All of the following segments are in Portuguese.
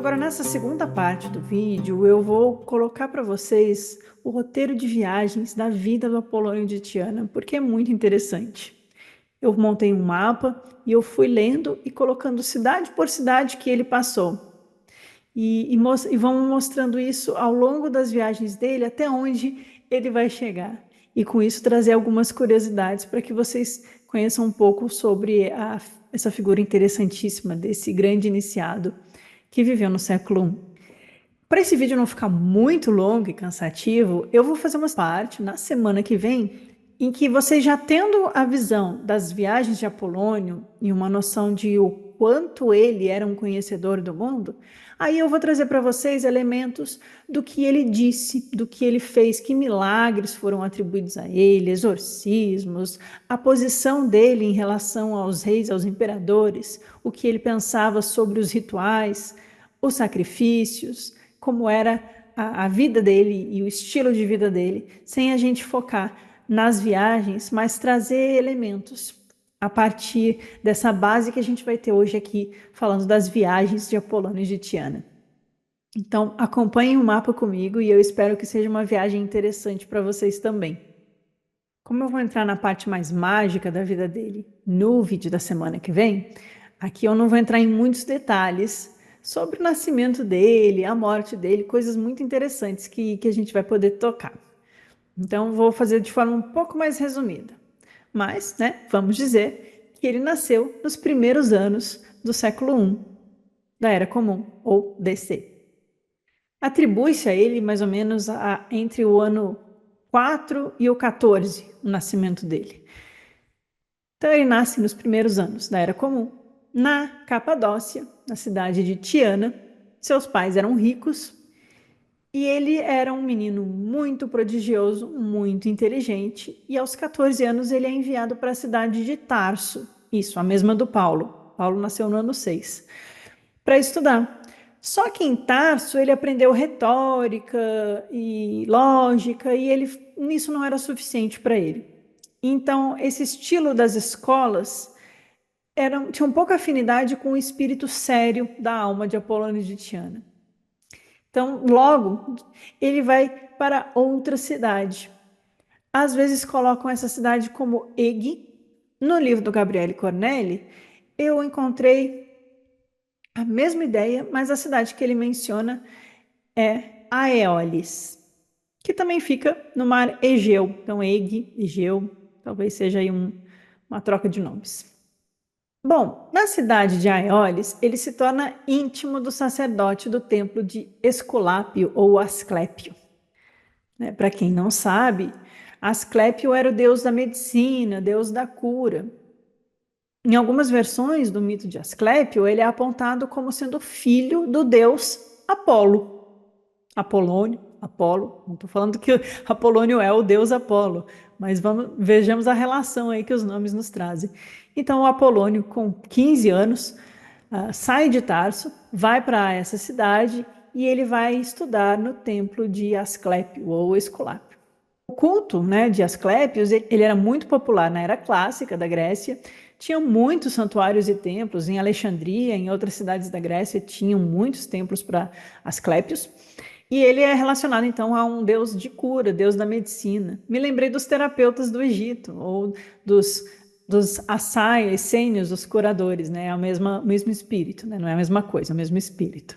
Agora nessa segunda parte do vídeo, eu vou colocar para vocês o roteiro de viagens da vida do Apolônio de Tiana, porque é muito interessante. Eu montei um mapa e eu fui lendo e colocando cidade por cidade que ele passou. E vamos mostrando isso ao longo das viagens dele, até onde ele vai chegar. E com isso trazer algumas curiosidades para que vocês conheçam um pouco sobre essa figura interessantíssima desse grande iniciado que viveu no século I. Para esse vídeo não ficar muito longo e cansativo, eu vou fazer uma parte na semana que vem em que vocês já tendo a visão das viagens de Apolônio e uma noção de o quanto ele era um conhecedor do mundo, aí eu vou trazer para vocês elementos do que ele disse, do que ele fez, que milagres foram atribuídos a ele, exorcismos, a posição dele em relação aos reis, aos imperadores, o que ele pensava sobre os rituais, os sacrifícios, como era a vida dele e o estilo de vida dele, sem a gente focar nas viagens, mas trazer elementos a partir dessa base que a gente vai ter hoje aqui, falando das viagens de Apolônio de Tiana. Então, acompanhem o mapa comigo e eu espero que seja uma viagem interessante para vocês também. Como eu vou entrar na parte mais mágica da vida dele no vídeo da semana que vem, aqui eu não vou entrar em muitos detalhes sobre o nascimento dele, a morte dele, coisas muito interessantes que a gente vai poder tocar. Então, vou fazer de forma um pouco mais resumida. Mas, né, vamos dizer que ele nasceu nos primeiros anos do século I da Era Comum, ou DC. Atribui-se a ele mais ou menos entre o ano 4 e o 14, o nascimento dele. Então, ele nasce nos primeiros anos da Era Comum, na Capadócia, na cidade de Tiana. Seus pais eram ricos e ele era um menino muito prodigioso, muito inteligente, e aos 14 anos ele é enviado para a cidade de Tarso, isso, a mesma do Paulo. Paulo nasceu no ano 6, para estudar. Só que em Tarso ele aprendeu retórica e lógica, e nisso não era suficiente para ele. Então, esse estilo das escolas tinha um pouco afinidade com o espírito sério da alma de Apolônio de Tiana. Então, logo, ele vai para outra cidade. Às vezes colocam essa cidade como Eg. No livro do Gabriele Cornelli, eu encontrei a mesma ideia, mas a cidade que ele menciona é Aeolis, que também fica no mar Egeu. Então, Eg, Egeu, talvez seja aí uma troca de nomes. Bom, na cidade de Aeolis, ele se torna íntimo do sacerdote do templo de Esculápio ou Asclépio. Para quem não sabe, Asclépio era o deus da medicina, deus da cura. Em algumas versões do mito de Asclépio, ele é apontado como sendo filho do deus Apolo. Apolônio, Apolo, não estou falando que Apolônio é o deus Apolo, mas vejamos a relação aí que os nomes nos trazem. Então, o Apolônio, com 15 anos, sai de Tarso, vai para essa cidade e ele vai estudar no templo de Asclépio ou Esculápio. O culto, né, de Asclépios, ele era muito popular na era clássica da Grécia. Tinha muitos santuários e templos em Alexandria, em outras cidades da Grécia, tinham muitos templos para Asclépios. E ele é relacionado, então, a um deus de cura, deus da medicina. Me lembrei dos terapeutas do Egito, ou dos assai, essênios, os curadores, né? É o mesmo espírito, né? Não é a mesma coisa, é o mesmo espírito.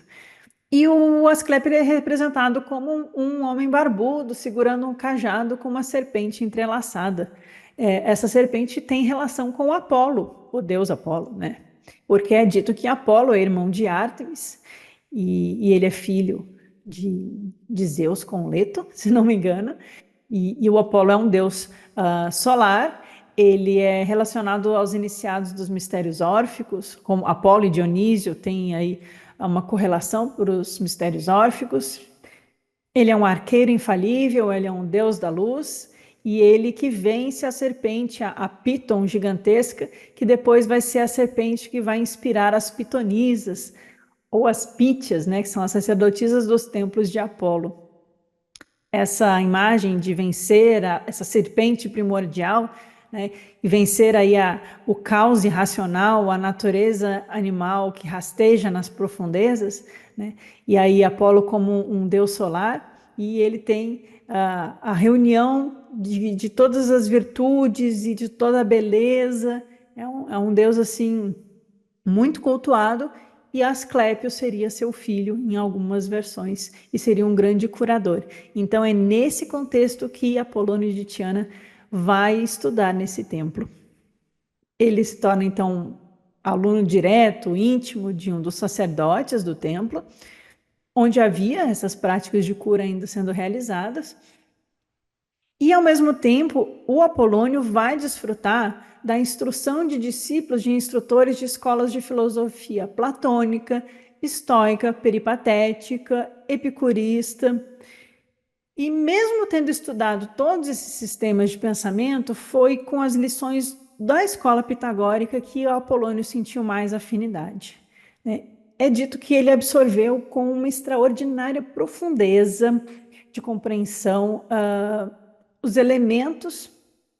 E o Asclepio é representado como um homem barbudo, segurando um cajado com uma serpente entrelaçada. Essa serpente tem relação com Apolo, o deus Apolo, né? Porque é dito que Apolo é irmão de Ártemis, e ele é filho de Zeus com Leto, se não me engano, e o Apolo é um deus solar. Ele é relacionado aos iniciados dos mistérios órficos, como Apolo e Dionísio tem aí uma correlação para os mistérios órficos. Ele é um arqueiro infalível, ele é um deus da luz, e ele que vence a serpente, a Piton gigantesca, que depois vai ser a serpente que vai inspirar as pitonisas, ou as pítias, né, que são as sacerdotisas dos templos de Apolo. Essa imagem de vencer essa serpente primordial, né, e vencer aí o caos irracional, a natureza animal que rasteja nas profundezas, né, e aí Apolo como um deus solar, e ele tem a reunião de todas as virtudes e de toda a beleza, é um deus assim muito cultuado, e Asclépio seria seu filho em algumas versões e seria um grande curador. Então é nesse contexto que Apolônio de Tiana vai estudar nesse templo. Ele se torna então aluno direto, íntimo de um dos sacerdotes do templo, onde havia essas práticas de cura ainda sendo realizadas. E, ao mesmo tempo, o Apolônio vai desfrutar da instrução de discípulos, de instrutores de escolas de filosofia platônica, estoica, peripatética, epicurista. E mesmo tendo estudado todos esses sistemas de pensamento, foi com as lições da escola pitagórica que o Apolônio sentiu mais afinidade, né? É dito que ele absorveu com uma extraordinária profundeza de compreensão os elementos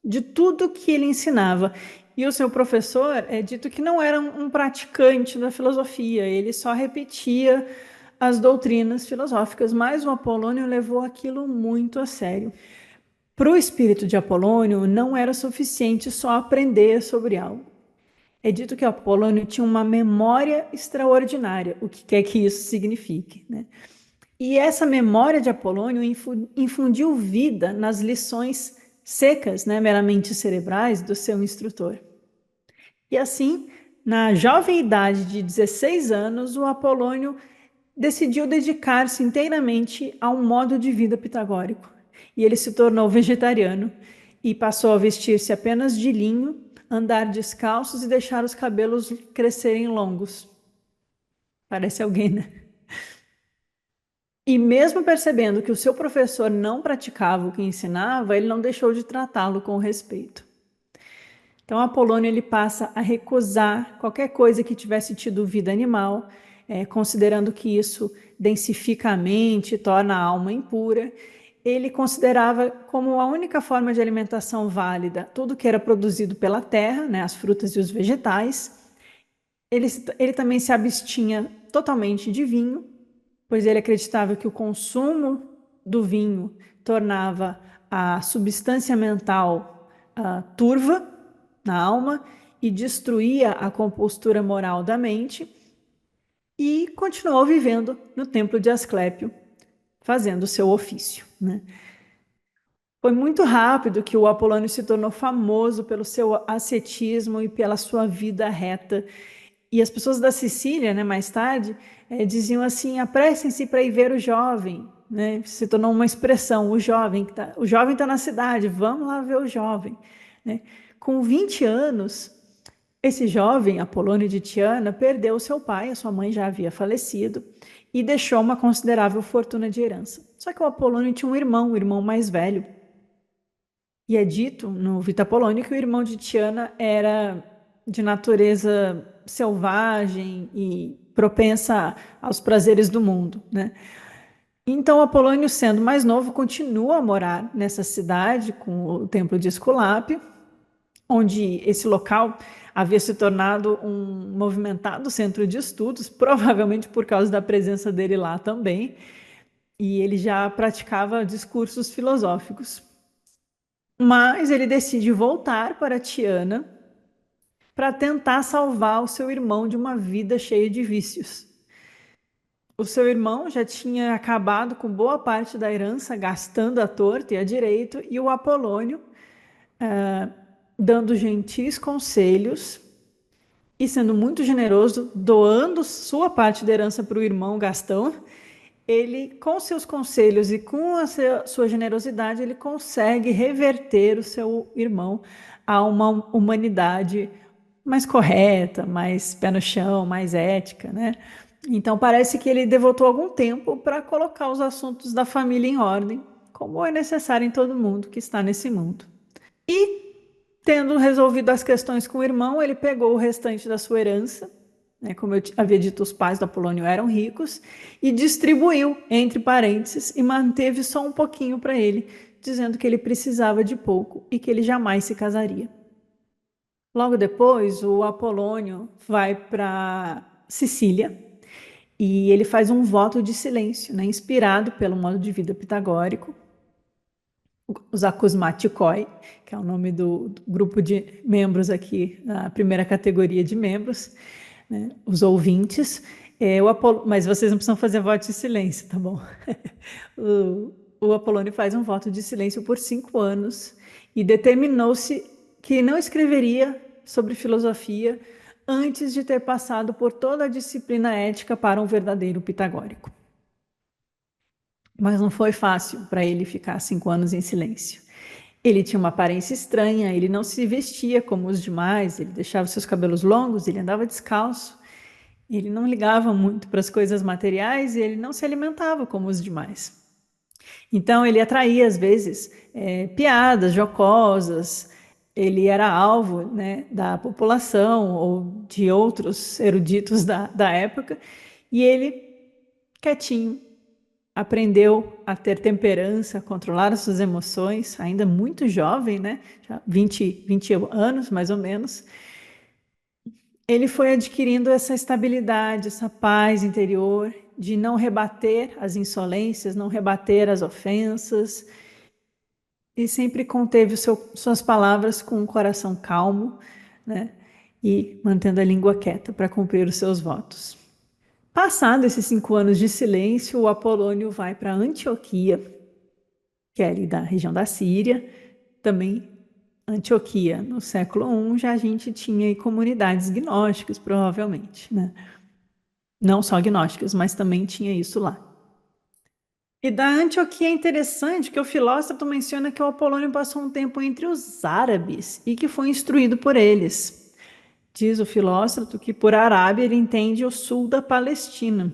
de tudo que ele ensinava. E o seu professor é dito que não era um praticante da filosofia, ele só repetia as doutrinas filosóficas, mas o Apolônio levou aquilo muito a sério. Para o espírito de Apolônio, não era suficiente só aprender sobre algo. É dito que Apolônio tinha uma memória extraordinária, o que quer que isso signifique, né? E essa memória de Apolônio infundiu vida nas lições secas, né, meramente cerebrais, do seu instrutor. E assim, na jovem idade de 16 anos, o Apolônio decidiu dedicar-se inteiramente a um modo de vida pitagórico. E ele se tornou vegetariano e passou a vestir-se apenas de linho, andar descalços e deixar os cabelos crescerem longos. Parece alguém, né? E mesmo percebendo que o seu professor não praticava o que ensinava, ele não deixou de tratá-lo com respeito. Então, Apolônio ele passa a recusar qualquer coisa que tivesse tido vida animal, considerando que isso densifica a mente, torna a alma impura. Ele considerava como a única forma de alimentação válida tudo que era produzido pela terra, né, as frutas e os vegetais. Ele também se abstinha totalmente de vinho, pois ele acreditava que o consumo do vinho tornava a substância mental turva na alma e destruía a compostura moral da mente, e continuou vivendo no templo de Asclépio, fazendo o seu ofício, né? Foi muito rápido que o Apolônio se tornou famoso pelo seu ascetismo e pela sua vida reta. E as pessoas da Sicília, né, mais tarde, diziam assim: apressem-se para ir ver o jovem, né? Se tornou uma expressão, o jovem está na cidade, vamos lá ver o jovem, né? Com 20 anos, esse jovem, Apolônio de Tiana, perdeu seu pai, a sua mãe já havia falecido, e deixou uma considerável fortuna de herança. Só que o Apolônio tinha um irmão mais velho, e é dito no Vita Apolônio que o irmão de Tiana era de natureza selvagem e propensa aos prazeres do mundo, né? Então, Apolônio, sendo mais novo, continua a morar nessa cidade com o templo de Esculápio, onde esse local havia se tornado um movimentado centro de estudos, provavelmente por causa da presença dele lá também, e ele já praticava discursos filosóficos. Mas ele decide voltar para Tiana para tentar salvar o seu irmão de uma vida cheia de vícios. O seu irmão já tinha acabado com boa parte da herança, gastando à torta e à direito, e o Apolônio, dando gentis conselhos e sendo muito generoso, doando sua parte da herança para o irmão Gastão, ele, com seus conselhos e com a sua generosidade, ele consegue reverter o seu irmão a uma humanidade mais correta, mais pé no chão, mais ética, né? Então parece que ele devotou algum tempo para colocar os assuntos da família em ordem, como é necessário em todo mundo que está nesse mundo. E, tendo resolvido as questões com o irmão, ele pegou o restante da sua herança, né, como eu havia dito, os pais do Apolônio eram ricos, e distribuiu entre parênteses e manteve só um pouquinho para ele, dizendo que ele precisava de pouco e que ele jamais se casaria. Logo depois, o Apolônio vai para Sicília e ele faz um voto de silêncio, né, inspirado pelo modo de vida pitagórico, os acusmaticoi, que é o nome do grupo de membros aqui, na primeira categoria de membros, né, os ouvintes. Mas vocês não precisam fazer voto de silêncio, tá bom? O Apolônio faz um voto de silêncio por 5 anos e determinou-se que não escreveria sobre filosofia antes de ter passado por toda a disciplina ética para um verdadeiro pitagórico. Mas não foi fácil para ele ficar 5 anos em silêncio. Ele tinha uma aparência estranha, ele não se vestia como os demais, ele deixava seus cabelos longos, ele andava descalço, ele não ligava muito para as coisas materiais e ele não se alimentava como os demais. Então, ele atraía, às vezes, piadas jocosas, ele era alvo, né, da população ou de outros eruditos da época, e ele, quietinho, aprendeu a ter temperança, a controlar as suas emoções, ainda muito jovem, né, já 20 anos, mais ou menos. Ele foi adquirindo essa estabilidade, essa paz interior, de não rebater as insolências, não rebater as ofensas, e sempre conteve suas palavras com um coração calmo, né? E mantendo a língua quieta para cumprir os seus votos. Passado esses 5 anos de silêncio, o Apolônio vai para Antioquia, que é ali da região da Síria. Também Antioquia, no século I, já a gente tinha aí comunidades gnósticas, provavelmente, né? Não só gnósticas, mas também tinha isso lá. E da Antioquia é interessante que o Filósofo menciona que o Apolônio passou um tempo entre os árabes e que foi instruído por eles. Diz o Filósofo que por Arábia ele entende o sul da Palestina,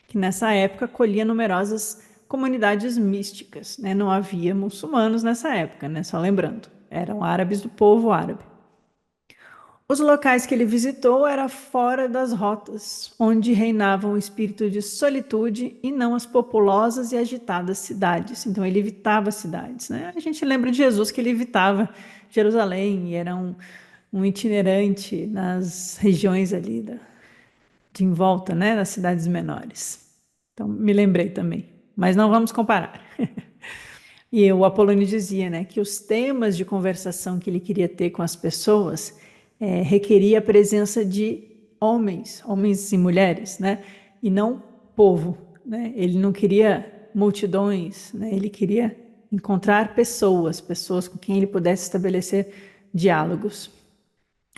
que nessa época acolhia numerosas comunidades místicas, né? Não havia muçulmanos nessa época, né? Só lembrando, eram árabes do povo árabe. Os locais que ele visitou eram fora das rotas, onde reinava um espírito de solitude e não as populosas e agitadas cidades. Então ele evitava cidades, né? A gente lembra de Jesus que ele evitava Jerusalém e era um itinerante nas regiões ali de em volta, né, das cidades menores. Então me lembrei também, mas não vamos comparar. E o Apolônio dizia, né, que os temas de conversação que ele queria ter com as pessoas requeria a presença de homens e mulheres, né, e não povo, né? Ele não queria multidões, né? Ele queria encontrar pessoas com quem ele pudesse estabelecer diálogos.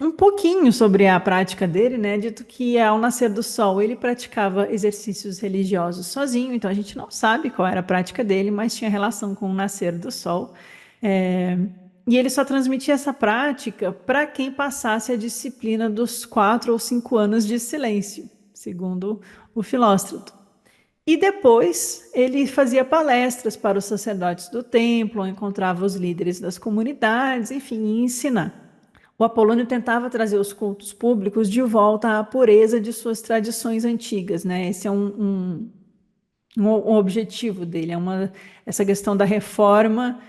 Um pouquinho sobre a prática dele, né? Dito que ao nascer do sol ele praticava exercícios religiosos sozinho, então a gente não sabe qual era a prática dele, mas tinha relação com o nascer do sol. É, e ele só transmitia essa prática para quem passasse a disciplina dos 4 ou 5 anos de silêncio, segundo o Filóstrato. E depois ele fazia palestras para os sacerdotes do templo, encontrava os líderes das comunidades, enfim, e ensinar. O Apolônio tentava trazer os cultos públicos de volta à pureza de suas tradições antigas, né? Esse é um objetivo dele, essa questão da reforma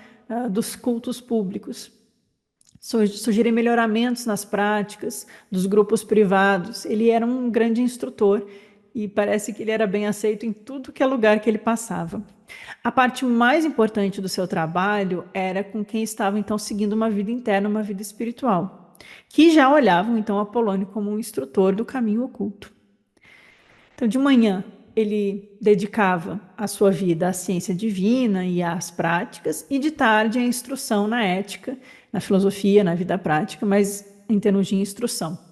dos cultos públicos. Sugerir melhoramentos nas práticas dos grupos privados. Ele era um grande instrutor e parece que ele era bem aceito em tudo que é lugar que ele passava. A parte mais importante do seu trabalho era com quem estava então seguindo uma vida interna, uma vida espiritual, que já olhavam então Apolônio como um instrutor do caminho oculto. Então, de manhã, ele dedicava a sua vida à ciência divina e às práticas, e de tarde à instrução na ética, na filosofia, na vida prática, mas em termos de instrução.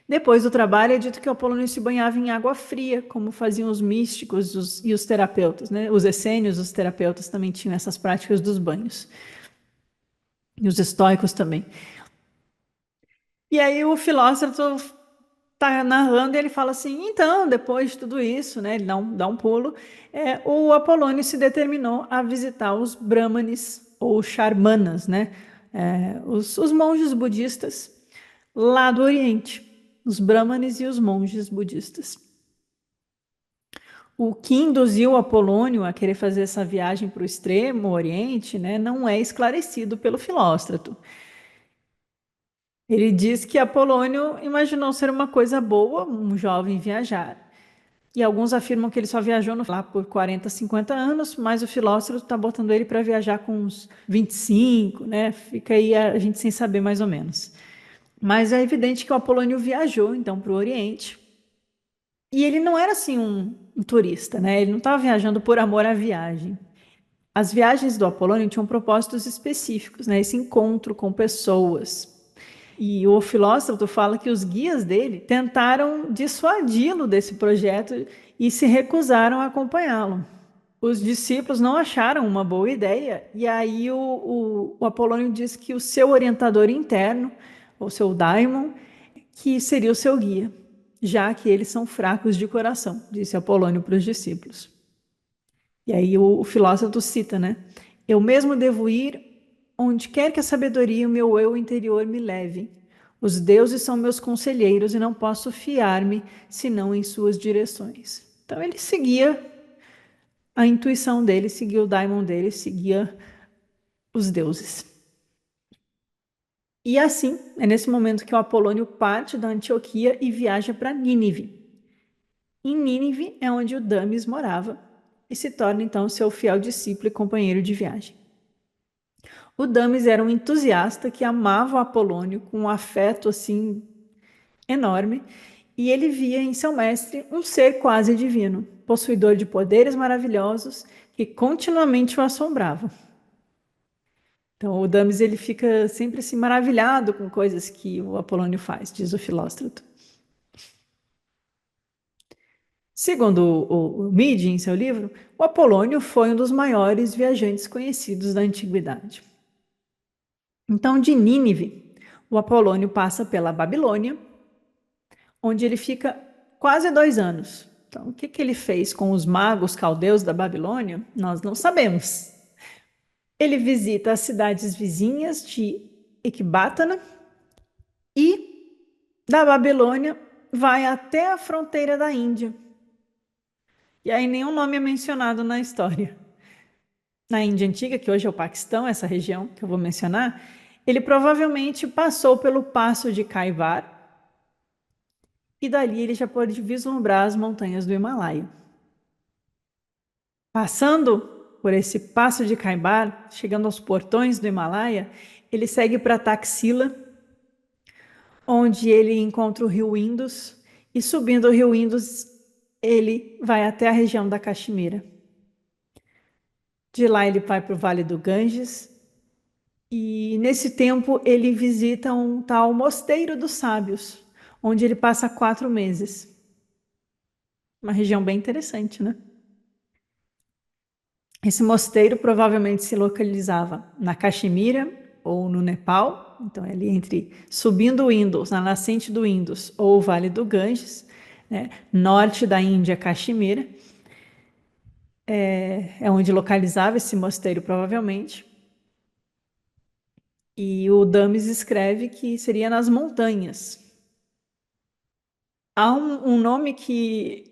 Depois do trabalho, é dito que o Apolônio se banhava em água fria, como faziam os místicos e os terapeutas, né? Os essênios, os terapeutas também tinham essas práticas dos banhos. E os estoicos também. E aí o filósofo está narrando e ele fala assim, então, depois de tudo isso, né, ele dá um pulo, o Apolônio se determinou a visitar os brahmanes ou charmanas, né, os monges budistas lá do Oriente, os brahmanes e os monges budistas. O que induziu Apolônio a querer fazer essa viagem para o extremo Oriente, né, não é esclarecido pelo Filóstrato. Ele diz que Apolônio imaginou ser uma coisa boa, um jovem viajar. E alguns afirmam que ele só viajou lá por 40, 50 anos, mas o filósofo está botando ele para viajar com uns 25, né? Fica aí a gente sem saber mais ou menos. Mas é evidente que o Apolônio viajou então para o Oriente. E ele não era assim um turista, né? Ele não estava viajando por amor à viagem. As viagens do Apolônio tinham propósitos específicos, né? Esse encontro com pessoas. E o filósofo fala que os guias dele tentaram dissuadi-lo desse projeto e se recusaram a acompanhá-lo. Os discípulos não acharam uma boa ideia, e aí o Apolônio diz que o seu orientador interno, ou seu daimon, que seria o seu guia, já que eles são fracos de coração, disse Apolônio para os discípulos. E aí o filósofo cita, né? Eu mesmo devo ir onde quer que a sabedoria e o meu eu interior me levem. Os deuses são meus conselheiros e não posso fiar-me senão em suas direções. Então ele seguia a intuição dele, seguia o daimon dele, seguia os deuses. E assim, é nesse momento que o Apolônio parte da Antioquia e viaja para Nínive. Em Nínive é onde o Damis morava e se torna então seu fiel discípulo e companheiro de viagem. O Damis era um entusiasta que amava o Apolônio com um afeto assim enorme, e ele via em seu mestre um ser quase divino, possuidor de poderes maravilhosos que continuamente o assombravam. Então, o Damis ele fica sempre assim maravilhado com coisas que o Apolônio faz, diz o Filóstrato. Segundo o Midi, em seu livro, o Apolônio foi um dos maiores viajantes conhecidos da antiguidade. Então, de Nínive, o Apolônio passa pela Babilônia, onde ele fica quase 2 anos. Então, o que ele fez com os magos caldeus da Babilônia, nós não sabemos. Ele visita as cidades vizinhas de Ecbátana e, da Babilônia, vai até a fronteira da Índia. E aí nenhum nome é mencionado na história. Na Índia Antiga, que hoje é o Paquistão, essa região que eu vou mencionar, ele provavelmente passou pelo passo de Kaivar, e dali ele já pôde vislumbrar as montanhas do Himalaia. Passando por esse passo de Kaibar, chegando aos portões do Himalaia, ele segue para Taxila, onde ele encontra o rio Indus, e subindo o rio Indus, ele vai até a região da Caxemira. De lá ele vai para o Vale do Ganges, e nesse tempo ele visita um tal Mosteiro dos Sábios, onde ele passa 4 meses. Uma região bem interessante, né? Esse mosteiro provavelmente se localizava na Caxemira ou no Nepal, então ali entre subindo o Indus, na nascente do Indus ou o Vale do Ganges, né? Norte da Índia, Caxemira, é onde localizava esse mosteiro provavelmente. E o Dames escreve que seria nas montanhas. Há um nome que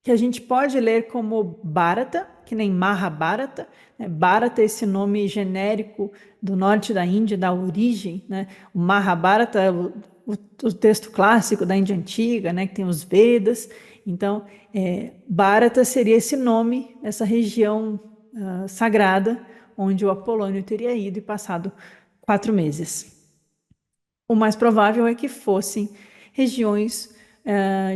a gente pode ler como Bharata, que nem Mahabharata, né? Bharata é esse nome genérico do norte da Índia, da origem, né? O Mahabharata é o texto clássico da Índia Antiga, né? Que tem os Vedas. Então, Bharata seria esse nome, essa região sagrada, onde o Apolônio teria ido e passado 4 meses. O mais provável é que fossem regiões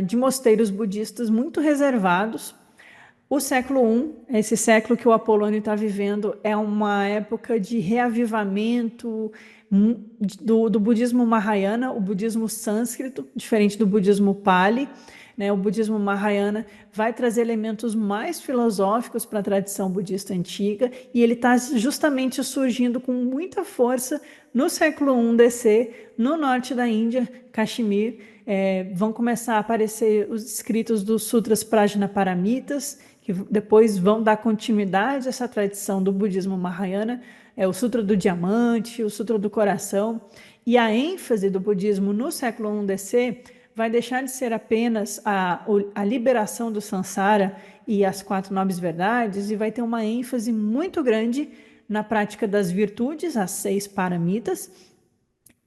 de mosteiros budistas muito reservados. O século I, esse século que o Apolônio está vivendo, é uma época de reavivamento do budismo Mahayana, o budismo sânscrito, diferente do budismo Pali. Né? O budismo Mahayana vai trazer elementos mais filosóficos para a tradição budista antiga, e ele está justamente surgindo com muita força no século I DC, no norte da Índia, Kashmir. Vão começar a aparecer os escritos dos Sutras Prajnaparamitas, que depois vão dar continuidade a essa tradição do budismo Mahayana, o Sutra do Diamante, o Sutra do Coração, e a ênfase do budismo no século I DC vai deixar de ser apenas a liberação do samsara e as 4 nobres verdades, e vai ter uma ênfase muito grande na prática das virtudes, as 6 paramitas,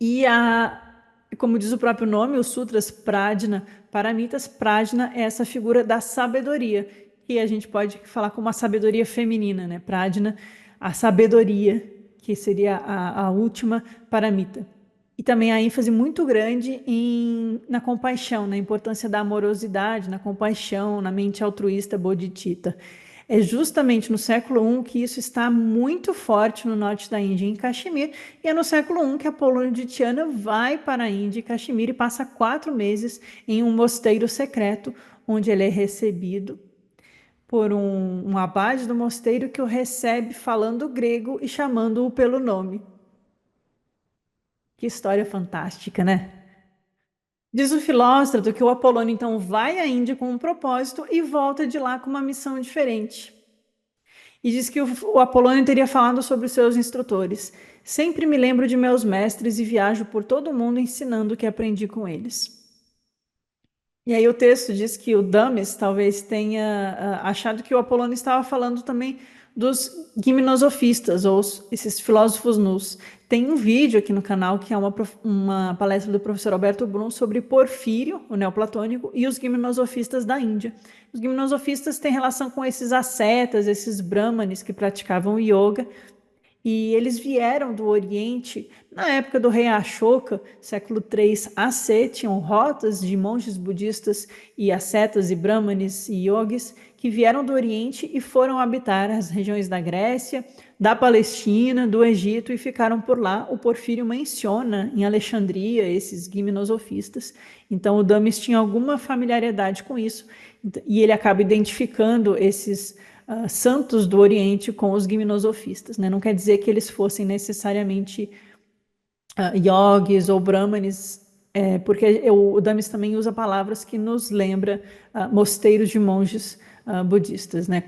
E como diz o próprio nome, os sutras Prajna, Paramitas, Prajna é essa figura da sabedoria, que a gente pode falar como uma sabedoria feminina, né? Prajna, a sabedoria, que seria a última paramita. E também a ênfase muito grande na compaixão, na importância da amorosidade, na compaixão, na mente altruísta bodhicitta. É justamente no século I que isso está muito forte no norte da Índia, em Caxemir, e é no século I que Apolônio de Tiana vai para a Índia e Caxemir e passa 4 meses em um mosteiro secreto, onde ele é recebido por um abade do mosteiro que o recebe falando grego e chamando-o pelo nome. Que história fantástica, né? Diz o Filóstrato que o Apolônio então vai à Índia com um propósito e volta de lá com uma missão diferente. E diz que o Apolônio teria falado sobre os seus instrutores. Sempre me lembro de meus mestres e viajo por todo o mundo ensinando o que aprendi com eles. E aí o texto diz que o Dames talvez tenha achado que o Apolônio estava falando também dos gimnosofistas, ou esses filósofos nus. Tem um vídeo aqui no canal que é uma palestra do professor Alberto Brum sobre Porfírio, o neoplatônico, e os gimnosofistas da Índia. Os gimnosofistas têm relação com esses ascetas, esses brahmanes que praticavam yoga, e eles vieram do Oriente, na época do rei Ashoka, século III AC, tinham rotas de monges budistas e ascetas e brahmanes e yogis que vieram do Oriente e foram habitar as regiões da Grécia, da Palestina, do Egito e ficaram por lá. O Porfírio menciona em Alexandria esses gimnosofistas. Então o Damis tinha alguma familiaridade com isso e ele acaba identificando esses santos do Oriente com os gimnosofistas, né? Não quer dizer que eles fossem necessariamente yogis ou brahmanes, porque o Damis também usa palavras que nos lembra mosteiros de monges budistas, né?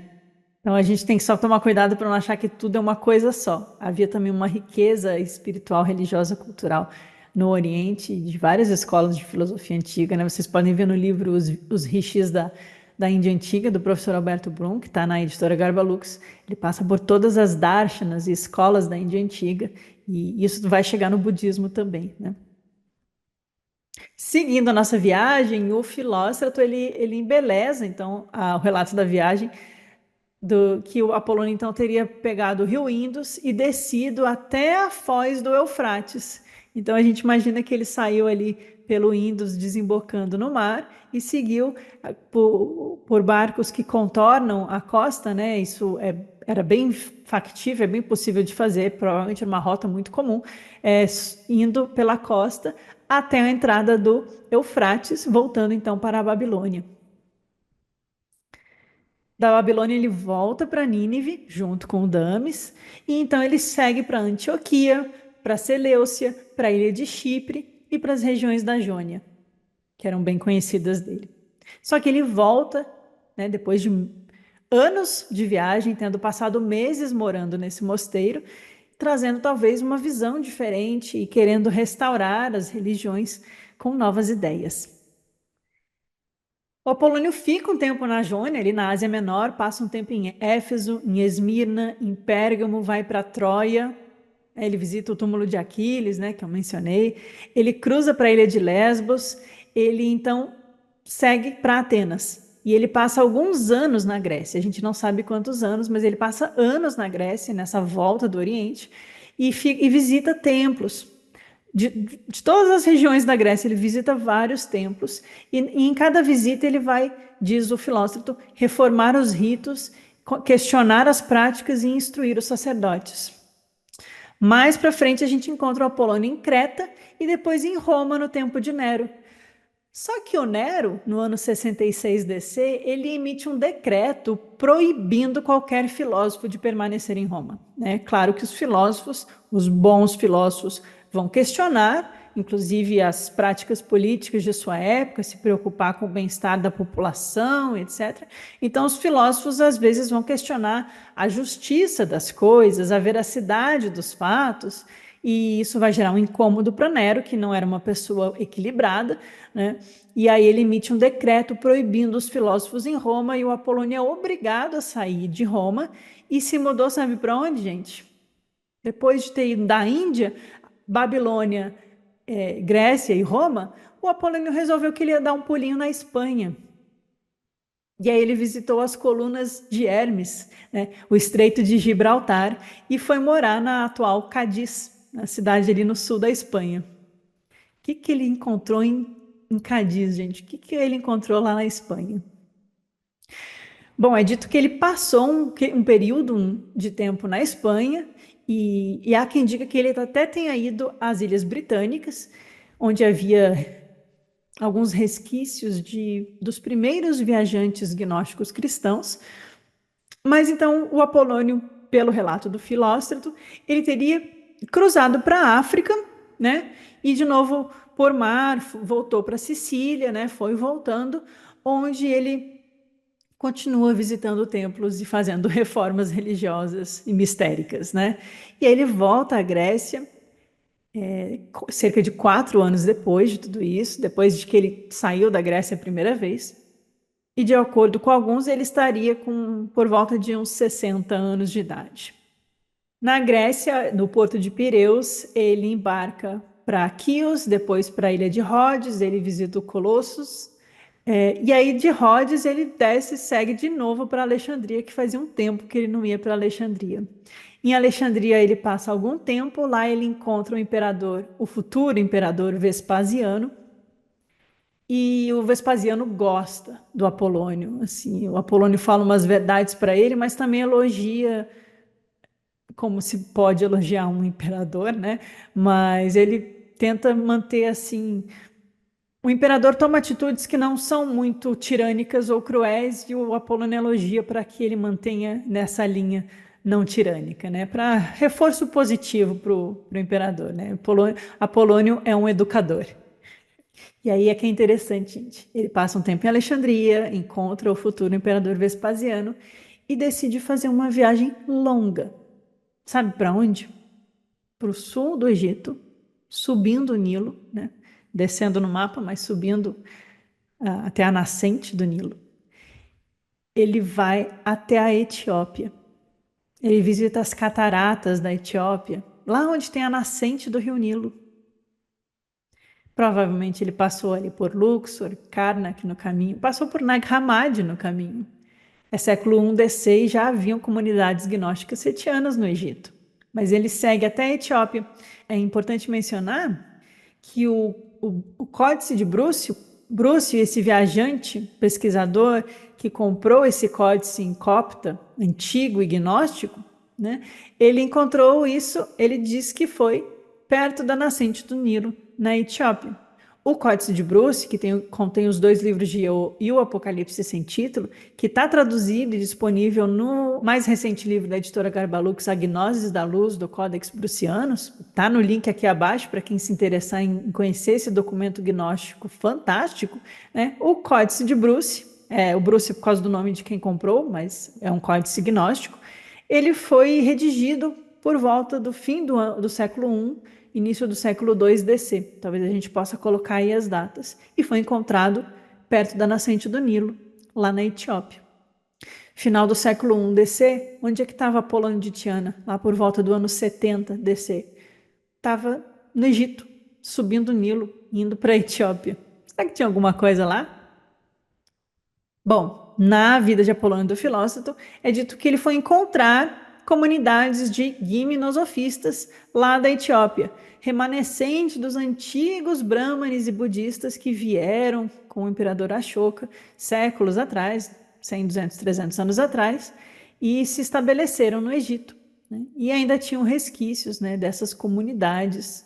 Então a gente tem que só tomar cuidado para não achar que tudo é uma coisa só. Havia também uma riqueza espiritual, religiosa, cultural no Oriente, de várias escolas de filosofia antiga, né? Vocês podem ver no livro Os Rishis da Índia Antiga, do professor Alberto Brum, que está na editora Garbalux. Ele passa por todas as darshanas e escolas da Índia Antiga, e isso vai chegar no budismo também, né? Seguindo a nossa viagem, o Filóstrato, ele embeleza, então, o relato da viagem, que o Apolônio então teria pegado o rio Indus e descido até a foz do Eufrates. Então a gente imagina que ele saiu ali pelo Indus, desembocando no mar, e seguiu por barcos que contornam a costa, né? Isso era bem factível, é bem possível de fazer, provavelmente era uma rota muito comum, indo pela costa até a entrada do Eufrates, voltando então para a Babilônia. Da Babilônia ele volta para Nínive, junto com o Dames, e então ele segue para Antioquia, para Seleucia, para a ilha de Chipre e para as regiões da Jônia, que eram bem conhecidas dele. Só que ele volta, né, depois de anos de viagem, tendo passado meses morando nesse mosteiro, trazendo talvez uma visão diferente e querendo restaurar as religiões com novas ideias. O Apolônio fica um tempo na Jônia, ali na Ásia Menor, passa um tempo em Éfeso, em Esmirna, em Pérgamo, vai para Troia, ele visita o túmulo de Aquiles, né, que eu mencionei, ele cruza para a ilha de Lesbos, ele então segue para Atenas. E ele passa alguns anos na Grécia, a gente não sabe quantos anos, mas ele passa anos na Grécia, nessa volta do Oriente, e visita templos, de todas as regiões da Grécia, ele visita vários templos, e em cada visita ele vai, diz o Filóstrato, reformar os ritos, questionar as práticas e instruir os sacerdotes. Mais para frente a gente encontra o Apolônio em Creta e depois em Roma no tempo de Nero. Só que o Nero, no ano 66 DC, ele emite um decreto proibindo qualquer filósofo de permanecer em Roma. É claro que os filósofos, os bons filósofos, vão questionar, inclusive as práticas políticas de sua época, se preocupar com o bem-estar da população, etc. Então, os filósofos às vezes vão questionar a justiça das coisas, a veracidade dos fatos, e isso vai gerar um incômodo para Nero, que não era uma pessoa equilibrada, né? E aí ele emite um decreto proibindo os filósofos em Roma, e o Apolônio é obrigado a sair de Roma e se mudou, sabe para onde, gente? Depois de ter ido da Índia, Babilônia Grécia e Roma, o Apolônio resolveu que ele ia dar um pulinho na Espanha. E aí ele visitou as colunas de Hermes, né, o Estreito de Gibraltar, e foi morar na atual Cádiz, na cidade ali no sul da Espanha. O que ele encontrou em Cádiz, gente? O que ele encontrou lá na Espanha? Bom, é dito que ele passou um período de tempo na Espanha, e há quem diga que ele até tenha ido às Ilhas Britânicas, onde havia alguns resquícios dos primeiros viajantes gnósticos cristãos. Mas então o Apolônio, pelo relato do Filóstrato, ele teria cruzado para a África, né? E de novo por mar, voltou para Sicília, né? Foi voltando, onde ele continua visitando templos e fazendo reformas religiosas e mistéricas, né? E aí ele volta à Grécia, cerca de 4 anos depois de tudo isso, depois de que ele saiu da Grécia a primeira vez. E de acordo com alguns, ele estaria por volta de uns 60 anos de idade. Na Grécia, no porto de Pireus, ele embarca para Quios, depois para a ilha de Rhodes, ele visita o Colossus, e aí de Rhodes ele desce e segue de novo para Alexandria, que fazia um tempo que ele não ia para Alexandria. Em Alexandria ele passa algum tempo, lá ele encontra o futuro imperador Vespasiano, e o Vespasiano gosta do Apolônio. Assim, o Apolônio fala umas verdades para ele, mas também elogia, como se pode elogiar um imperador, né? Mas ele tenta manter assim. O imperador toma atitudes que não são muito tirânicas ou cruéis, e o Apolônio elogia para que ele mantenha nessa linha não tirânica, né? Para reforço positivo para o imperador, né? Apolônio é um educador. E aí é que é interessante, gente. Ele passa um tempo em Alexandria, encontra o futuro imperador Vespasiano e decide fazer uma viagem longa. Sabe para onde? Para o sul do Egito, subindo o Nilo, né? Descendo no mapa, mas subindo até a nascente do Nilo. Ele vai até a Etiópia. Ele visita as cataratas da Etiópia, lá onde tem a nascente do rio Nilo. Provavelmente ele passou ali por Luxor, Karnak no caminho, passou por Nag Hammadi no caminho. É século I DC e já haviam comunidades gnósticas setianas no Egito. Mas ele segue até a Etiópia. É importante mencionar que o Códice de Brúcio, esse viajante, pesquisador, que comprou esse códice em copta, antigo e gnóstico, né? Ele encontrou isso, ele diz que foi perto da nascente do Nilo, na Etiópia. O Códice de Bruce, que contém os 2 livros de Ioô e o Apocalipse sem título, que está traduzido e disponível no mais recente livro da editora Garbalux, A Gnoses da Luz, do Codex Brucianus, está no link aqui abaixo para quem se interessar em conhecer esse documento gnóstico fantástico, né? O Códice de Bruce, o Bruce por causa do nome de quem comprou, mas é um códice gnóstico, ele foi redigido por volta do fim do século I, início do século II DC. Talvez a gente possa colocar aí as datas. E foi encontrado perto da nascente do Nilo, lá na Etiópia. Final do século I DC, onde é que estava Apolônio de Tiana? Lá por volta do ano 70 DC. Estava no Egito, subindo o Nilo, indo para a Etiópia. Será que tinha alguma coisa lá? Bom, na vida de Apolônio do Filósofo, é dito que ele foi encontrar comunidades de gimnosofistas lá da Etiópia, remanescentes dos antigos brahmanes e budistas que vieram com o imperador Ashoka séculos atrás, 100, 200, 300 anos atrás, e se estabeleceram no Egito, né? E ainda tinham resquícios, né, dessas comunidades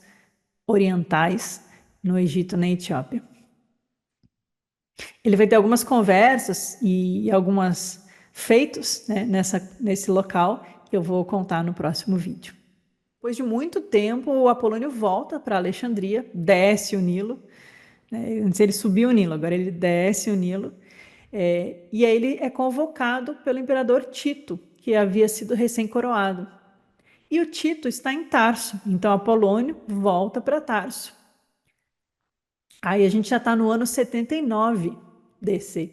orientais no Egito e na Etiópia. Ele vai ter algumas conversas e alguns feitos, né, nesse local que eu vou contar no próximo vídeo. Depois de muito tempo, o Apolônio volta para Alexandria, desce o Nilo, né? Antes ele subiu o Nilo, agora ele desce o Nilo, e aí ele é convocado pelo imperador Tito, que havia sido recém-coroado. E o Tito está em Tarso, então Apolônio volta para Tarso. Aí a gente já está no ano 79 DC.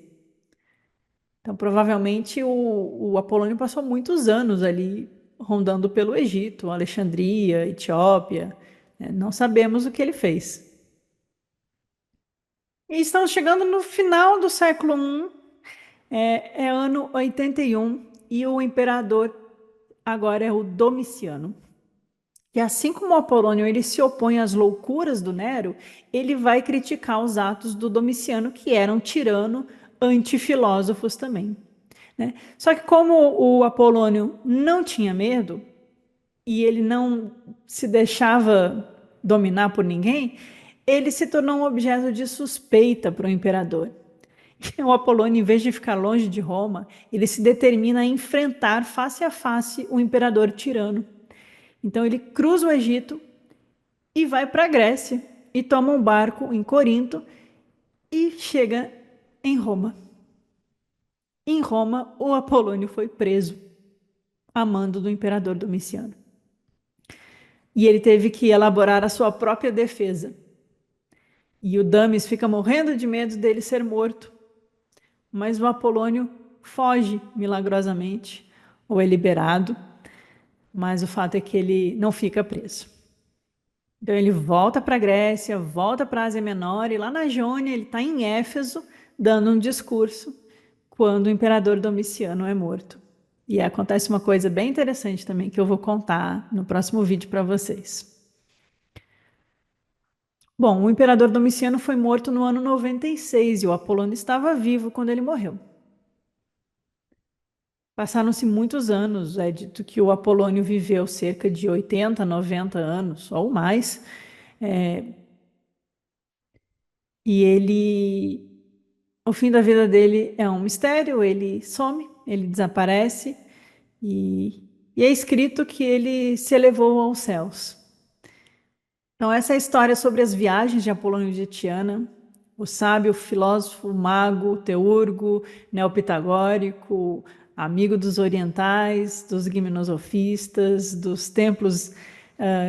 Então, provavelmente, o Apolônio passou muitos anos ali rondando pelo Egito, Alexandria, Etiópia, Não sabemos o que ele fez. E estamos chegando no final do século I, é ano 81, e o imperador agora é o Domiciano. E assim como o Apolônio ele se opõe às loucuras do Nero, ele vai criticar os atos do Domiciano, que eram tirano, antifilósofos também, né? Só que como o Apolônio não tinha medo e ele não se deixava dominar por ninguém, ele se tornou um objeto de suspeita para o imperador. O Apolônio, em vez de ficar longe de Roma, ele se determina a enfrentar face a face o imperador tirano. Então ele cruza o Egito e vai para a Grécia e toma um barco em Corinto e chega em Roma. Em Roma, o Apolônio foi preso a mando do imperador Domiciano. E ele teve que elaborar a sua própria defesa. E o Damis fica morrendo de medo dele ser morto. Mas o Apolônio foge milagrosamente, ou é liberado, mas o fato é que ele não fica preso. Então ele volta para a Grécia, volta para a Ásia Menor, e lá na Jônia ele está em Éfeso, dando um discurso, quando o imperador Domiciano é morto. E acontece uma coisa bem interessante também, que eu vou contar no próximo vídeo para vocês. Bom, o imperador Domiciano foi morto no ano 96 e o Apolônio estava vivo quando ele morreu. Passaram-se muitos anos, é dito que o Apolônio viveu cerca de 80, 90 anos ou mais, e o fim da vida dele é um mistério, ele some, ele desaparece, e é escrito que ele se elevou aos céus. Então, essa é a história sobre as viagens de Apolônio de Tiana, o sábio, filósofo, mago, teurgo, neopitagórico, amigo dos orientais, dos gimnosofistas, dos templos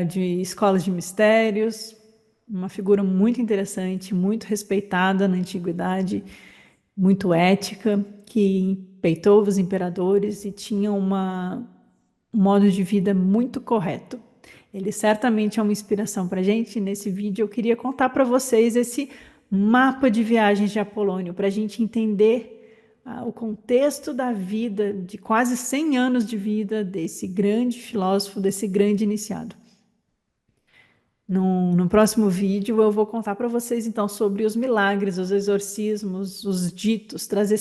de escolas de mistérios, uma figura muito interessante, muito respeitada na antiguidade, muito ética, que peitou os imperadores e tinha um modo de vida muito correto. Ele certamente é uma inspiração para a gente. Nesse vídeo eu queria contar para vocês esse mapa de viagens de Apolônio, para a gente entender o contexto da vida, de quase 100 anos de vida desse grande filósofo, desse grande iniciado. No próximo vídeo eu vou contar para vocês então sobre os milagres, os exorcismos, os ditos, trazer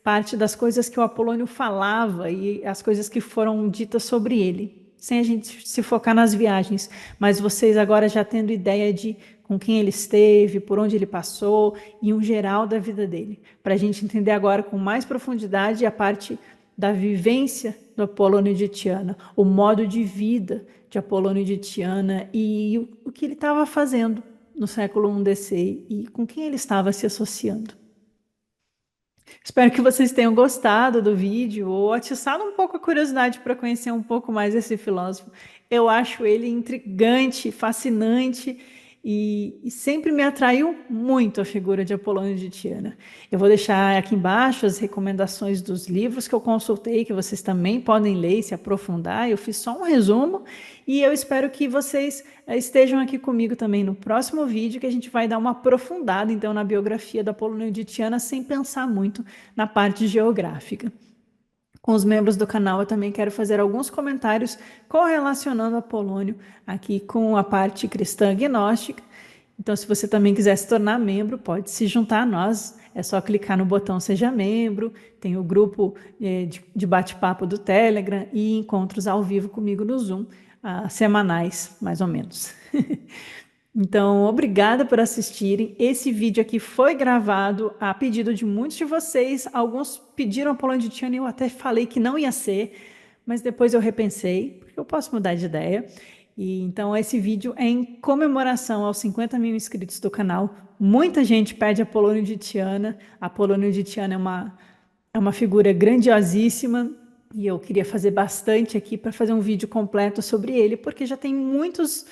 parte das coisas que o Apolônio falava e as coisas que foram ditas sobre ele, sem a gente se focar nas viagens, mas vocês agora já tendo ideia de com quem ele esteve, por onde ele passou e um geral da vida dele, para a gente entender agora com mais profundidade a parte da vivência do Apolônio de Tiana, o modo de vida de Apolônio de Tiana e o que ele estava fazendo no século I DC e com quem ele estava se associando. Espero que vocês tenham gostado do vídeo ou atiçado um pouco a curiosidade para conhecer um pouco mais esse filósofo. Eu acho ele intrigante, fascinante e sempre me atraiu muito a figura de Apolônio de Tiana. Eu vou deixar aqui embaixo as recomendações dos livros que eu consultei, que vocês também podem ler e se aprofundar. Eu fiz só um resumo e eu espero que vocês estejam aqui comigo também no próximo vídeo, que a gente vai dar uma aprofundada então na biografia da Apolônio de Tiana, sem pensar muito na parte geográfica. Com os membros do canal, eu também quero fazer alguns comentários correlacionando Apolônio aqui com a parte cristã gnóstica. Então, se você também quiser se tornar membro, pode se juntar a nós. É só clicar no botão Seja Membro. Tem o grupo de bate-papo do Telegram e encontros ao vivo comigo no Zoom, semanais, mais ou menos. Então, obrigada por assistirem. Esse vídeo aqui foi gravado a pedido de muitos de vocês. Alguns pediram Apolônio de Tiana e eu até falei que não ia ser, mas depois eu repensei, porque eu posso mudar de ideia. E então, esse vídeo é em comemoração aos 50 mil inscritos do canal. Muita gente pede Apolônio de Tiana. Apolônio de Tiana é uma figura grandiosíssima e eu queria fazer bastante aqui para fazer um vídeo completo sobre ele, porque já tem muitos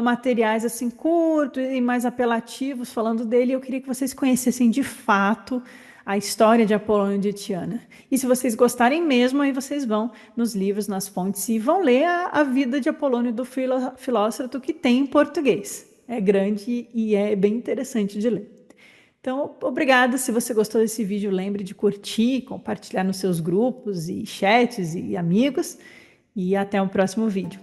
materiais assim curtos e mais apelativos falando dele. Eu queria que vocês conhecessem de fato a história de Apolônio de Tiana. E se vocês gostarem mesmo, aí vocês vão nos livros, nas fontes e vão ler a vida de Apolônio do Filósofo, que tem em português. É grande e é bem interessante de ler. Então, obrigada. Se você gostou desse vídeo, lembre de curtir, compartilhar nos seus grupos e chats e amigos. E até o próximo vídeo.